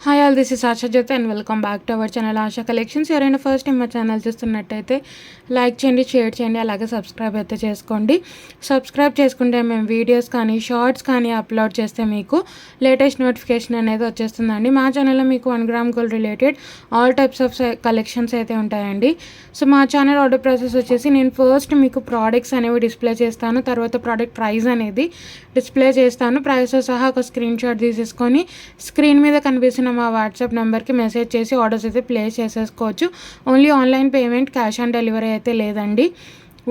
Hi all, this is Asha Jyoti and welcome back to our channel Asha collections. ఎవరైనా first time మా channel చూస్తున్నట్టయితే like చేయండి, share చేయండి, అలాగే సబ్స్క్రైబ్ అయితే చేసుకోండి. సబ్స్క్రైబ్ చేసుకుంటే మేము వీడియోస్ కానీ షార్ట్స్ కానీ అప్లోడ్ చేస్తే మీకు లేటెస్ట్ నోటిఫికేషన్ అనేది వచ్చేస్తుందండి. మా ఛానల్లో మీకు 1 gram gold related all types of collections అయితే ఉంటాయండి. సో మా ఛానల్ ఆర్డర్ ప్రాసెస్ వచ్చేసి నేను ఫస్ట్ మీకు ప్రోడక్ట్స్ అనేవి డిస్ప్లే చేస్తాను, తర్వాత ప్రోడక్ట్ ప్రైస్ అనేది డిస్ప్లే చేస్తాను. ప్రైస్తో సహా ఒక స్క్రీన్ షాట్ తీసేసుకొని స్క్రీన్ మీద కనిపిస్తున్న మా వాట్సాప్ నెంబర్కి మెసేజ్ చేసి ఆర్డర్స్ అయితే ప్లేస్ చేసేసుకోవచ్చు. Only online payment, cash on delivery అయితే లేదండి.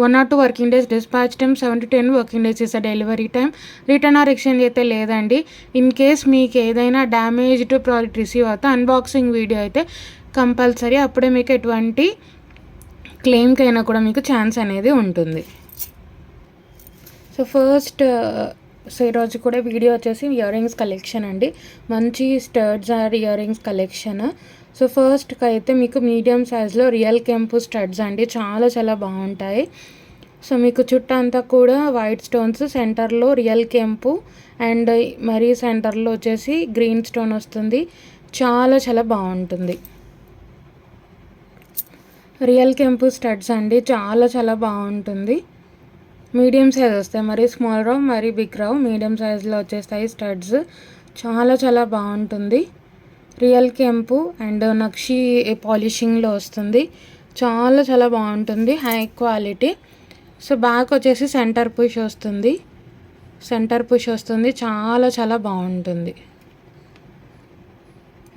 1 or 2 working days dispatch time, 7 to 10 working days is delivery time. Return or exchange అయితే లేదండి. ఇన్ కేస్ మీకు ఏదైనా డ్యామేజ్డ్ ప్రోడక్ట్ రిసీవ్ అవుతే అన్బాక్సింగ్ వీడియో అయితే కంపల్సరీ, అప్పుడే మీకు ఎటువంటి క్లెయిమ్కి అయినా కూడా మీకు ఛాన్స్ అనేది ఉంటుంది. సో ఫస్ట్ ఈరోజు కూడా వీడియో వచ్చేసి ఇయర్ రింగ్స్ కలెక్షన్ అండి. మంచి studs or earrings collection. So ఫస్ట్కి అయితే మీకు మీడియం సైజ్లో రియల్ కెంపు స్టడ్స్ అండి, చాలా బాగుంటాయి. సో మీకు చుట్టూ అంతా కూడా వైట్ స్టోన్స్, సెంటర్లో రియల్ కెంపు అండ్ మరీ సెంటర్లో వచ్చేసి గ్రీన్ స్టోన్ వస్తుంది. చాలా బాగుంటుంది. రియల్ కెంపు స్టడ్స్ అండి, చాలా బాగుంటుంది. మీడియం సైజ్ వస్తాయి, మరీ స్మాల్ రావు, మరీ బిగ్ రావు, మీడియం సైజ్లో వచ్చేస్తాయి స్టడ్స్. చాలా బాగుంటుంది. రియల్ కెంపు అండ్ నక్షి పాలిషింగ్లో వస్తుంది. చాలా బాగుంటుంది, హై క్వాలిటీ. సో బ్యాక్ వచ్చేసి సెంటర్ పుష్ వస్తుంది. చాలా బాగుంటుంది.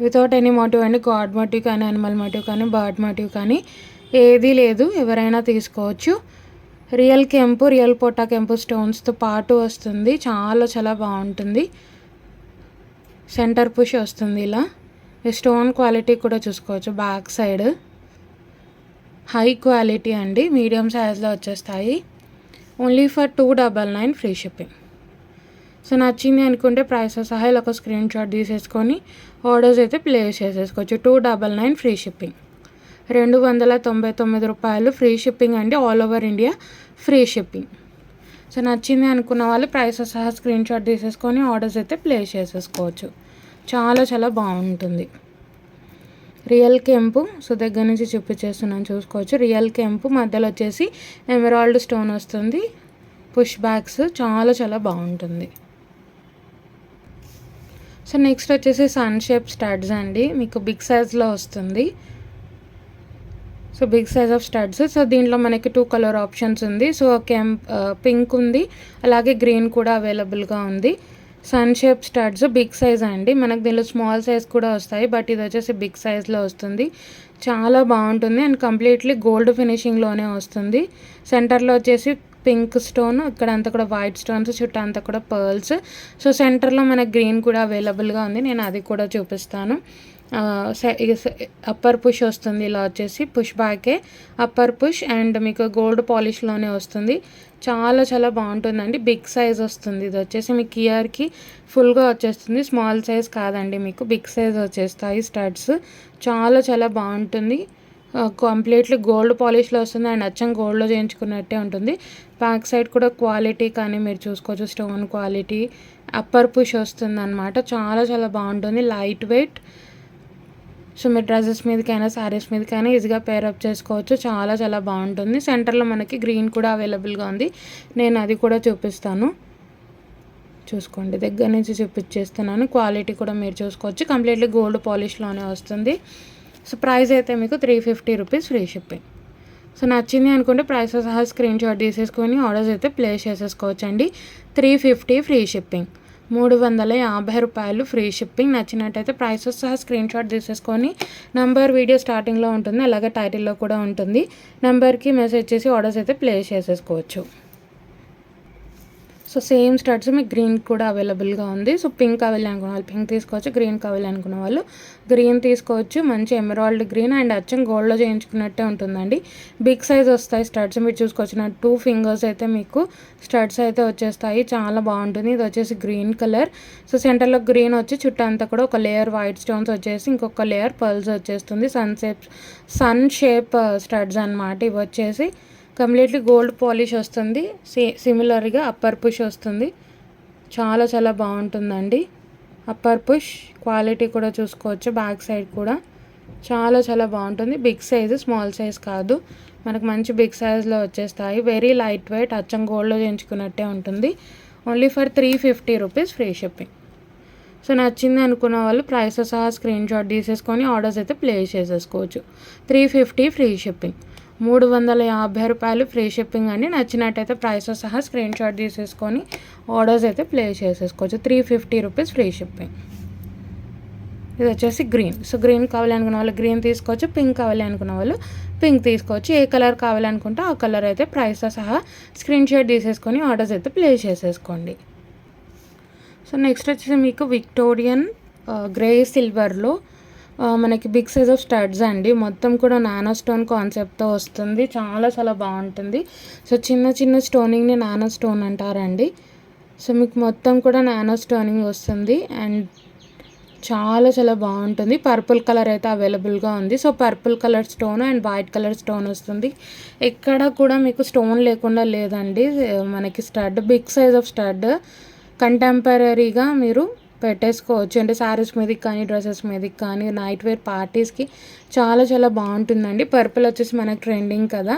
వితౌట్ ఎనీ మోటివ్ అండి. గాడ్ మోటివ్ కానీ, యానిమల్ మోటివ్ కానీ, బర్డ్ మోటివ్ కానీ ఏదీ లేదు, ఎవరైనా తీసుకోవచ్చు. రియల్ కెంపు, రియల్ పోటా కెంపు స్టోన్స్తో పాటు వస్తుంది. చాలా బాగుంటుంది. సెంటర్ పుష్ వస్తుంది ఇలా. స్టోన్ క్వాలిటీ కూడా చూసుకోవచ్చు. బ్యాక్ సైడ్ హై క్వాలిటీ అండి, మీడియం సైజ్లో వచ్చేస్తాయి. Only for 299 free shipping. So నచ్చింది అనుకుంటే ప్రైస్ సహా ఇలా ఒక స్క్రీన్ షాట్ తీసేసుకొని ఆర్డర్స్ అయితే ప్లేస్ చేసేసుకోవచ్చు. 299 ఫ్రీ షిప్పింగ్. 299 రూపాయలు ఫ్రీ షిప్పింగ్ అండి, all over India free shipping. So నచ్చింది అనుకున్న వాళ్ళు ప్రైస్ సహా స్క్రీన్ షాట్ తీసేసుకొని ఆర్డర్స్ అయితే ప్లేస్ చేసేసుకోవచ్చు. చాలా బాగుంటుంది. రియల్ కెంపు, సో దగ్గర నుంచి చూపించేస్తున్నాను చూసుకోవచ్చు. రియల్ కెంపు మధ్యలో వచ్చేసి ఎమరాల్డ్ స్టోన్ వస్తుంది. పుష్ బ్యాక్స్ చాలా బాగుంటుంది. సో నెక్స్ట్ వచ్చేసి సన్ షేప్ స్టడ్స్ అండి, మీకు బిగ్ సైజ్లో వస్తుంది. So big size of studs. So దీంట్లో మనకి 2 కలర్ ఆప్షన్స్ ఉంది. సో పింక్ ఉంది, అలాగే గ్రీన్ కూడా అవైలబుల్గా ఉంది. Sun shape studs big size అండి. మనకు దీనిలో స్మాల్ సైజ్ కూడా వస్తాయి, బట్ ఇది వచ్చేసి బిగ్ సైజ్లో వస్తుంది. చాలా బాగుంటుంది అండ్ కంప్లీట్లీ గోల్డ్ ఫినిషింగ్లోనే వస్తుంది. సెంటర్లో వచ్చేసి పింక్ స్టోన్, ఇక్కడ అంతా కూడా వైట్ స్టోన్స్, చుట్టూ అంతా కూడా పర్ల్స్. సో సెంటర్లో మనకు గ్రీన్ కూడా అవైలబుల్గా ఉంది, నేను అది కూడా చూపిస్తాను. అప్పర్ పుష్ వస్తుంది, ఇలా వచ్చేసి పుష్ బ్యాకే అప్పర్ పుష్ అండ్ మీకు గోల్డ్ పాలిష్లోనే వస్తుంది. చాలా బాగుంటుందండి. బిగ్ సైజ్ వస్తుంది, ఇది వచ్చేసి మీకు ఇయర్కి ఫుల్గా వచ్చేస్తుంది. స్మాల్ సైజ్ కాదండి, మీకు బిగ్ సైజ్ వచ్చేస్తాయి స్టడ్స్. చాలా బాగుంటుంది. కంప్లీట్లీ గోల్డ్ పాలిష్లో వస్తుంది అండ్ అచ్చం గోల్డ్లో చేయించుకున్నట్టే ఉంటుంది. బ్యాక్ సైడ్ కూడా క్వాలిటీ కానీ మీరు చూసుకోవచ్చు, స్టోన్ క్వాలిటీ. అప్పర్ పుష్ వస్తుంది అనమాట. చాలా బాగుంటుంది, లైట్ వెయిట్. సో మీరు డ్రెస్సెస్ మీదకైనా, శారీస్ మీదకైనా ఈజీగా పేరప్ చేసుకోవచ్చు. చాలా బాగుంటుంది. సెంటర్లో మనకి గ్రీన్ కూడా అవైలబుల్గా ఉంది, నేను అది కూడా చూపిస్తాను చూసుకోండి. దగ్గర నుంచి చూపించేస్తున్నాను. క్వాలిటీ కూడా మీరు చూసుకోవచ్చు, కంప్లీట్లీ గోల్డ్ పాలిష్లోనే వస్తుంది. సో ప్రైస్ అయితే మీకు 350 రూపీస్ ఫ్రీ షిప్పింగ్. సో నచ్చింది అనుకుంటే ప్రైస్ సహా స్క్రీన్ షాట్ తీసేసుకొని ఆర్డర్స్ అయితే ప్లేస్ చేసేసుకోవచ్చు అండి. 350 ఫ్రీ షిప్పింగ్, 350 రూపాయలు ఫ్రీ షిప్పింగ్. నచ్చినట్టయితే ప్రైస్ సహా స్క్రీన్ షాట్ తీసేసుకొని నంబర్ వీడియో స్టార్టింగ్లో ఉంటుంది, అలాగే టైటిల్లో కూడా ఉంటుంది. నెంబర్కి మెసేజ్ చేసి ఆర్డర్స్ అయితే ప్లేస్ చేసేసుకోవచ్చు. సో సేమ్ స్టడ్స్ మీకు గ్రీన్ కూడా అవైలబుల్గా ఉంది. సో పింక్ కావాలి అనుకున్న వాళ్ళు పింక్ తీసుకోవచ్చు, గ్రీన్ కావాలి అనుకున్న వాళ్ళు గ్రీన్ తీసుకోవచ్చు. మంచి ఎమరాల్డ్ గ్రీన్ అండ్ అచ్చం గోల్డ్లో చేయించుకున్నట్టే ఉంటుందండి. బిగ్ సైజ్ వస్తాయి స్టడ్స్, మీరు చూసుకోవచ్చు. 2 ఫింగర్స్ అయితే మీకు స్టడ్స్ అయితే వచ్చేస్తాయి. చాలా బాగుంటుంది. ఇది వచ్చేసి గ్రీన్ కలర్. సో సెంటర్లో గ్రీన్ వచ్చి చుట్టూ అంతా కూడా ఒక లేయర్ వైట్ స్టోన్స్ వచ్చేసి ఇంకొక లేయర్ పర్ల్స్ వచ్చేస్తుంది. సన్ షేప్ స్టడ్స్ అనమాట. ఇవి వచ్చేసి కంప్లీట్లీ గోల్డ్ పాలిష్ వస్తుంది. సిమిలర్గా అప్పర్ పుష్ వస్తుంది. చాలా బాగుంటుందండి. అప్పర్ పుష్ క్వాలిటీ కూడా చూసుకోవచ్చు. బ్యాక్ సైడ్ కూడా చాలా చాలా బాగుంటుంది. బిగ్ సైజు, స్మాల్ సైజ్ కాదు, మనకు మంచి బిగ్ సైజ్లో వచ్చేస్తాయి. వెరీ లైట్ వెయిట్, అచ్చం గోల్డ్లో చేయించుకున్నట్టే ఉంటుంది. Only for 350 rupees free shipping. So నచ్చింది అనుకున్న వాళ్ళు ప్రైస్ సహా స్క్రీన్ షాట్ తీసేసుకొని ఆర్డర్స్ అయితే ప్లేస్ చేసేసుకోవచ్చు. 350 ఫ్రీ షిప్పింగ్, 350 రూపాయలు ఫ్రీ షిప్పింగ్ అండి. నచ్చినట్టయితే ప్రైస్ సహా స్క్రీన్ షాట్ తీసేసుకొని ఆర్డర్స్ అయితే ప్లేస్ చేసేసుకోవచ్చు. 350 రూపీస్ ఫ్రీ షిప్పింగ్. ఇది వచ్చేసి గ్రీన్. సో గ్రీన్ కావాలి అనుకున్న వాళ్ళు గ్రీన్ తీసుకోవచ్చు, పింక్ కావాలి అనుకున్న వాళ్ళు పింక్ తీసుకోవచ్చు. ఏ కలర్ కావాలనుకుంటే ఆ కలర్ అయితే ప్రైస్తో సహా స్క్రీన్ షాట్ తీసేసుకొని ఆర్డర్స్ అయితే ప్లేస్ చేసేసుకోండి. సో నెక్స్ట్ వచ్చేసి మీకు విక్టోరియన్ గ్రే సిల్వర్లో మనకి బిగ్ సైజ్ ఆఫ్ స్టడ్స్ అండి. మొత్తం కూడా నానో స్టోన్ కాన్సెప్ట్తో వస్తుంది. చాలా చాలా బాగుంటుంది. సో చిన్న చిన్న స్టోనింగ్ని నానో స్టోన్ అంటారండి. సో మీకు మొత్తం కూడా నానో స్టోనింగ్ వస్తుంది అండ్ చాలా చాలా బాగుంటుంది. పర్పుల్ కలర్ అయితే అవైలబుల్గా ఉంది. So purple colour stone and white colour stone వస్తుంది. ఎక్కడ కూడా మీకు స్టోన్ లేకుండా లేదండి. మనకి stud big size of stud కంటెంపరీగా మీరు పెట్టేసుకోవచ్చు. అంటే శారీస్ మీదకి కానీ, డ్రెస్సెస్ మీదకి కానీ, నైట్ వేర్ పార్టీస్కి చాలా చాలా బాగుంటుందండి. పర్పుల్ వచ్చేసి మనకు ట్రెండింగ్ కదా.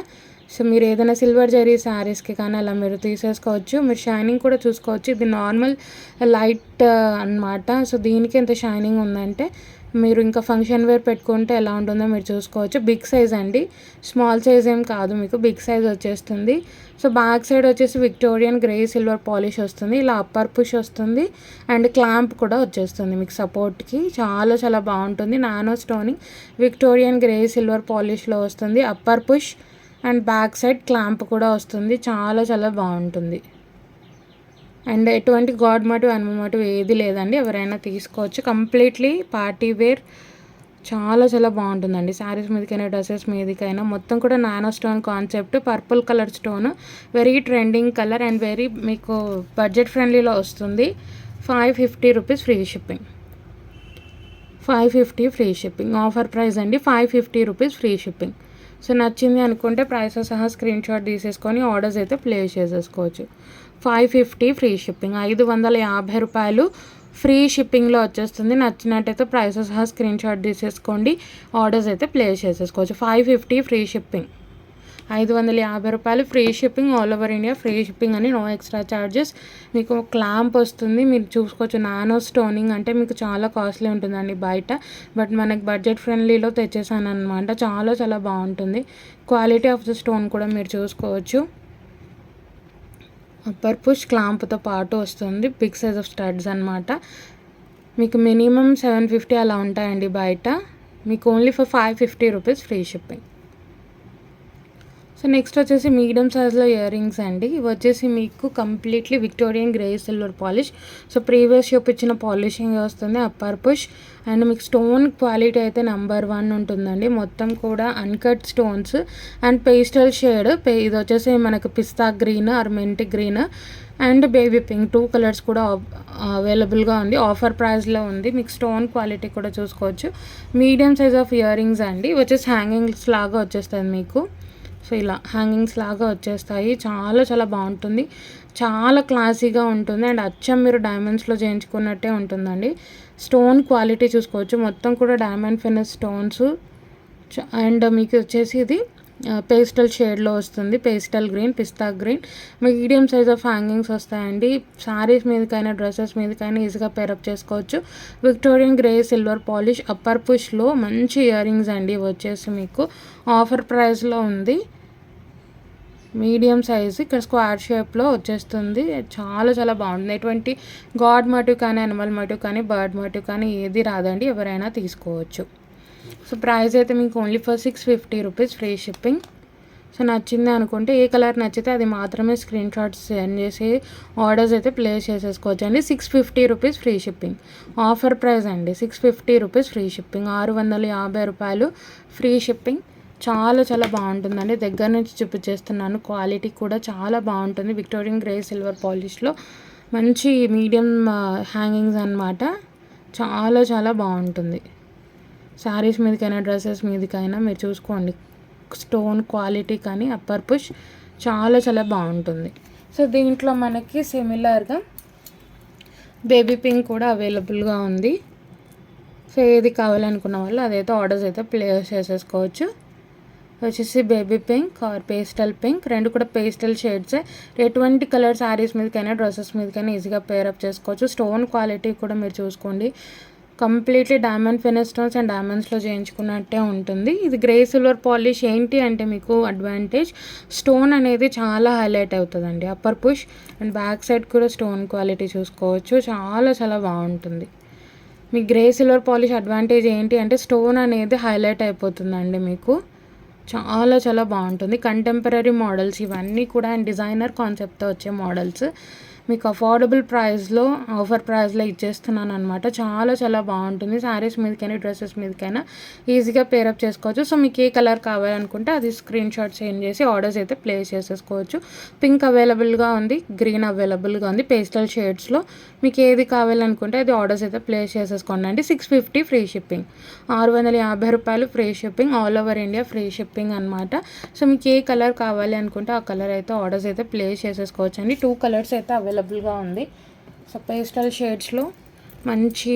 సో మీరు ఏదైనా సిల్వర్ జరీ శారీస్కి కానీ అలా మీరు తీసేసుకోవచ్చు. మీరు షైనింగ్ కూడా చూసుకోవచ్చు. ఇది నార్మల్ లైట్ అన్నమాట. సో దీనికి ఎంత షైనింగ్ ఉందంటే మీరు ఇంకా ఫంక్షన్ వేర్ పెట్టుకుంటే ఎలా ఉంటుందో మీరు చూసుకోవచ్చు. బిగ్ సైజ్ అండి, స్మాల్ సైజ్ ఏం కాదు, మీకు బిగ్ సైజ్ వచ్చేస్తుంది. సో బ్యాక్ సైడ్ వచ్చేసి విక్టోరియన్ గ్రే సిల్వర్ పాలిష్ వస్తుంది. ఇలా అప్పర్ పుష్ వస్తుంది అండ్ క్లాంప్ కూడా వచ్చేస్తుంది మీకు సపోర్ట్కి. చాలా చాలా బాగుంటుంది. Nano stoning Victorian grey silver పాలిష్లో వస్తుంది. Upper push and back side clamp కూడా వస్తుంది. చాలా చాలా బాగుంటుంది. అండ్ ఎటువంటి గాడ్ మోటివ్, అనిమల్ మోటివ్ ఏది లేదండి. ఎవరైనా తీసుకోవచ్చు. కంప్లీట్లీ పార్టీ వేర్, చాలా చాలా బాగుంటుందండి. శారీస్ మీదకైనా, డ్రెస్సెస్ మీదకైనా మొత్తం కూడా nano stone concept. Purple colour stone, very trending colour and very మీకు బడ్జెట్ ఫ్రెండ్లీలో వస్తుంది. 550 rupees free shipping. 550 free shipping, offer price అండి. 550 రూపీస్ ఫ్రీ షిప్పింగ్. సో నచ్చింది అనుకుంటే ప్రైస్ సహా స్క్రీన్ షాట్ తీసేసుకొని ఆర్డర్స్ అయితే ప్లేస్ చేసేసుకోవచ్చు. 550 ఫ్రీ షిప్పింగ్, 550 రూపాయలు ఫ్రీ షిప్పింగ్లో వచ్చేస్తుంది. నచ్చినట్టయితే ప్రైస్ సహా స్క్రీన్ షాట్ తీసేసుకోండి, ఆర్డర్స్ అయితే ప్లేస్ చేసేసుకోవచ్చు. 550 ఫ్రీ షిప్పింగ్, 550 రూపాయలు free shipping, all over India free shipping అని, నో ఎక్స్ట్రా ఛార్జెస్. మీకు క్లాంప్ వస్తుంది, మీరు చూసుకోవచ్చు. నానో స్టోనింగ్ అంటే మీకు చాలా కాస్ట్లీ ఉంటుందండి బయట, బట్ మనకి బడ్జెట్ ఫ్రెండ్లీలో తెచ్చేసాను అనమాట. చాలా చాలా బాగుంటుంది. క్వాలిటీ ఆఫ్ ద స్టోన్ కూడా మీరు చూసుకోవచ్చు. అప్పర్ పుష్ క్లాంప్తో పాటు వస్తుంది. బిగ్ సైజ్ ఆఫ్ స్టడ్స్ అనమాట. మీకు మినిమం 750 అలా ఉంటాయండి బయట. మీకు only for 550 rupees free shipping. So next వచ్చేసి మీడియం సైజ్లో ఇయర్ రింగ్స్ అండి. ఇవి వచ్చేసి మీకు completely Victorian grey silver polish. So previous చూపించిన పాలిషింగ్ వస్తుంది. అప్పర్ పుష్ అండ్ మీకు స్టోన్ క్వాలిటీ అయితే నెంబర్ 1 ఉంటుందండి. మొత్తం కూడా uncut stones and pastel shade. ఇది వచ్చేసి మనకు pista green or mint green and baby pink, 2 colours కూడా అవైలబుల్గా ఉంది. ఆఫర్ ప్రైస్లో ఉంది. మీకు స్టోన్ క్వాలిటీ కూడా చూసుకోవచ్చు. Medium size of ear rings అండి. వచ్చేసి హ్యాంగింగ్స్ లాగా వచ్చేస్తుంది మీకు. సో ఇలా హ్యాంగింగ్స్ లాగా వచ్చేస్తాయి. చాలా చాలా బాగుంటుంది, చాలా క్లాసీగా ఉంటుంది అండ్ అచ్చం మీరు డైమండ్స్లో చేయించుకున్నట్టే ఉంటుందండి. స్టోన్ క్వాలిటీ చూసుకోవచ్చు. మొత్తం కూడా డైమండ్ ఫినిష్ స్టోన్స్ అండ్ మీకు వచ్చేసి ఇది పేస్టల్ షేడ్లో వస్తుంది. Pastel green, pista green. Medium size of hangings వస్తాయండి. శారీస్ మీదకైనా, డ్రెస్సెస్ మీదకైనా ఈజీగా పేరప్ చేసుకోవచ్చు. Victorian grey silver polish upper పుష్లో మంచి ఇయర్ రింగ్స్ అండి. వచ్చేసి మీకు ఆఫర్ ప్రైస్లో ఉంది. మీడియం సైజు, ఇక్కడ స్క్వేర్ షేప్లో వచ్చేస్తుంది. చాలా చాలా బాగుంటుంది. ఎటువంటి గాడ్ మోటివ్ కానీ, అనిమల్ మోటివ్ కానీ, బర్డ్ మోటివ్ కానీ ఏది రాదండి. ఎవరైనా తీసుకోవచ్చు. సో ప్రైస్ అయితే మీకు only for 650 rupees free shipping. So నచ్చింది అనుకుంటే, ఏ కలర్ నచ్చితే అది మాత్రమే స్క్రీన్ షాట్స్ సెండ్ చేసి ఆర్డర్స్ అయితే ప్లేస్ చేసేసుకోవచ్చు అండి. 650 rupees free shipping, offer price అండి. 650 రూపీస్ ఫ్రీ షిప్పింగ్, 650 రూపాయలు ఫ్రీ షిప్పింగ్. చాలా చాలా బాగుంటుందండి. దగ్గర నుంచి చూపించేస్తున్నాను. క్వాలిటీ కూడా చాలా బాగుంటుంది. విక్టోరియన్ గ్రే సిల్వర్ పాలిష్లో మంచి మీడియం హ్యాంగింగ్స్ అనమాట. చాలా చాలా బాగుంటుంది. శారీస్ మీదకైనా, డ్రెస్సెస్ మీదకైనా మీరు చూసుకోండి. స్టోన్ క్వాలిటీ కానీ, అప్పర్ పుష్ చాలా చాలా బాగుంటుంది. సో దీంట్లో మనకి సిమిలర్గా బేబీ పింక్ కూడా అవైలబుల్గా ఉంది. సో ఏది కావాలనుకున్న వాళ్ళు అదైతే ఆర్డర్స్ అయితే ప్లేస్ చేసేసుకోవచ్చు. వచ్చేసి baby pink or pastel pink, రెండు కూడా పేస్టల్ షేడ్సే. ఎటువంటి కలర్ శారీస్ మీదకైనా డ్రెస్సెస్ మీదకైనా ఈజీగా పేరప్ చేసుకోవచ్చు. స్టోన్ క్వాలిటీ కూడా మీరు చూసుకోండి, completely diamond finish stones and డైమండ్స్లో చేయించుకున్నట్టే ఉంటుంది. ఇది గ్రే సిల్వర్ పాలిష్. ఏంటి అంటే మీకు అడ్వాంటేజ్, స్టోన్ అనేది చాలా హైలైట్ అవుతుందండి. Upper push and back side కూడా స్టోన్ క్వాలిటీ చూసుకోవచ్చు, చాలా చాలా బాగుంటుంది. మీ గ్రే సిల్వర్ పాలిష్ అడ్వాంటేజ్ ఏంటి అంటే స్టోన్ అనేది హైలైట్ అయిపోతుందండి మీకు, చాలా చాలా బాగుంటుంది. కంటెంపరీ మోడల్స్ ఇవన్నీ కూడా అండ్ డిజైనర్ కాన్సెప్ట్తో వచ్చే మోడల్స్ మీకు అఫోర్డబుల్ ప్రైస్లో, ఆఫర్ ప్రైస్లో ఇచ్చేస్తున్నాను అనమాట. చాలా చాలా బాగుంటుంది. శారీస్ మీదకైనా డ్రెస్సెస్ మీదకైనా ఈజీగా పేరప్ చేసుకోవచ్చు. సో మీకు ఏ కలర్ కావాలనుకుంటే అది స్క్రీన్ షాట్ సెండ్ చేసి ఆర్డర్స్ అయితే ప్లేస్ చేసేసుకోవచ్చు. పింక్ అవైలబుల్గా ఉంది, గ్రీన్ అవైలబుల్గా ఉంది, పేస్టల్ షేడ్స్లో. మీకు ఏది కావాలనుకుంటే అది ఆర్డర్స్ అయితే ప్లేస్ చేసేసుకోండి అండి. 650 ఫ్రీ షిప్పింగ్, 650 రూపాయలు free shipping, all over India free shipping అనమాట. సో మీకు ఏ కలర్ కావాలి అనుకుంటే ఆ కలర్ అయితే ఆర్డర్స్ అయితే ప్లేస్ చేసేసుకోవచ్చు అండి. 2 కలర్స్ అయితే అవైలబుల్గా ఉంది. సో పేస్టల్ షేడ్స్లో మంచి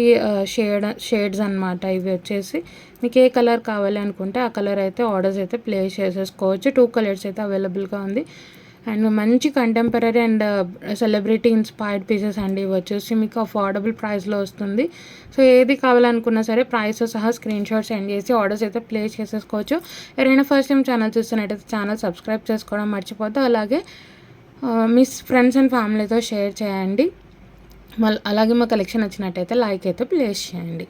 షేడ్స్ అనమాట ఇవి వచ్చేసి. మీకు ఏ కలర్ కావాలి అనుకుంటే ఆ కలర్ అయితే ఆర్డర్స్ అయితే ప్లేస్ చేసేసుకోవచ్చు. 2 కలర్స్ అయితే అవైలబుల్గా ఉంది అండ్ మంచి contemporary and celebrity inspired pieces అండి. ఇవి వచ్చేసి మీకు అఫోర్డబుల్ ప్రైస్లో వస్తుంది. సో ఏది కావాలనుకున్నా సరే ప్రైస్ సహా స్క్రీన్ షాట్ సెండ్ చేసి ఆర్డర్స్ అయితే ప్లేస్ చేసేసుకోవచ్చు. ఎవరైనా ఫస్ట్ టైం ఛానల్ చూస్తున్నట్టయితే ఛానల్ సబ్స్క్రైబ్ చేసుకోవడం మర్చిపోద్దు. అలాగే మీ ఫ్రెండ్స్ అండ్ ఫ్యామిలీతో షేర్ చేయండి. అలాగే మా కలెక్షన్ నచ్చినట్టయితే లైక్ అయితే ప్లేస్ చేయండి.